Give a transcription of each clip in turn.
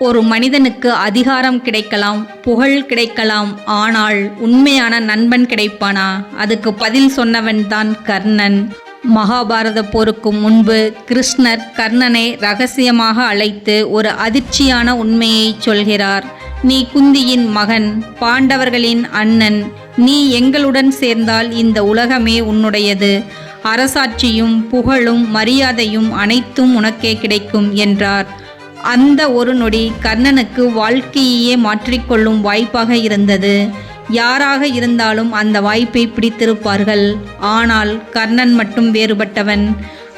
ஒரு மனிதனுக்கு அதிகாரம் கிடைக்கலாம், புகழ் கிடைக்கலாம், ஆனால் உண்மையான நண்பன் கிடைப்பானா? அதுக்கு பதில் சொன்னவன் தான் கர்ணன். மகாபாரத போருக்கு முன்பு கிருஷ்ணர் கர்ணனை ரகசியமாக அழைத்து ஒரு அதிர்ச்சியான உண்மையை சொல்கிறார். நீ குந்தியின் மகன், பாண்டவர்களின் அண்ணன். நீ எங்களுடன் சேர்ந்தால் இந்த உலகமே உன்னுடையது. அரசாட்சியும் புகழும் மரியாதையும் அனைத்தும் உனக்கே கிடைக்கும் என்றார். அந்த ஒரு நொடி கர்ணனுக்கு வாழ்க்கையே மாற்றிக்கொள்ளும் வாய்ப்பாக இருந்தது. யாராக இருந்தாலும் அந்த வாய்ப்பை பிடித்திருப்பார்கள். ஆனால் கர்ணன் மட்டும் வேறுபட்டவன்.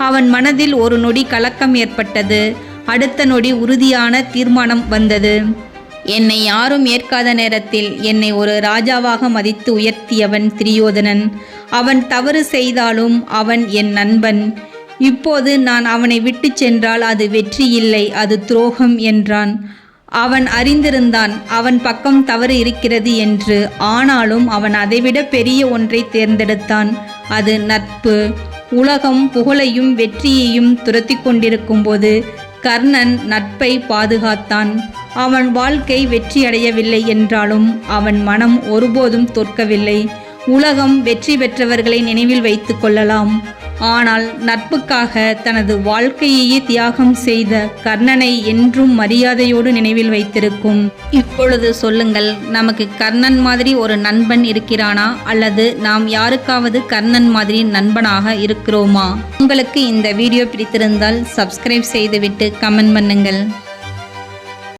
அவன் மனதில் ஒரு நொடி கலக்கம் ஏற்பட்டது. அடுத்த நொடி உறுதியான தீர்மானம் வந்தது. என்னை யாரும் ஏற்காத நேரத்தில் என்னை ஒரு ராஜாவாக மதித்து உயர்த்தியவன் துரியோதனன். அவன் தவறு செய்தாலும் அவன் என் நண்பன். இப்போது நான் அவனை விட்டு சென்றால் அது வெற்றி இல்லை, அது துரோகம் என்றான். அவன் அறிந்திருந்தான் அவன் பக்கம் தவறு இருக்கிறது என்று. ஆனாலும் அவன் அதைவிட பெரிய ஒன்றை தேர்ந்தெடுத்தான். அது நட்பு. உலகம் புகழையும் வெற்றியையும் துரத்தி கொண்டிருக்கும் போது கர்ணன் நட்பை பாதுகாத்தான். அவன் வாழ்க்கை வெற்றியடையவில்லை என்றாலும் அவன் மனம் ஒருபோதும் தோற்கவில்லை. உலகம் வெற்றி பெற்றவர்களை நினைவில் வைத்து கொள்ளலாம், ஆனால் நட்புக்காக தனது வாழ்க்கையையே தியாகம் செய்த கர்ணனை என்றும் மரியாதையோடு நினைவில் வைத்திருக்கும். இப்பொழுது சொல்லுங்கள், நமக்கு கர்ணன் மாதிரி ஒரு நண்பன் இருக்கிறானா, அல்லது நாம் யாருக்காவது கர்ணன் மாதிரி நண்பனாக இருக்கிறோமா? உங்களுக்கு இந்த வீடியோ பிடித்திருந்தால் சப்ஸ்கிரைப் செய்துவிட்டு கமெண்ட் பண்ணுங்கள்.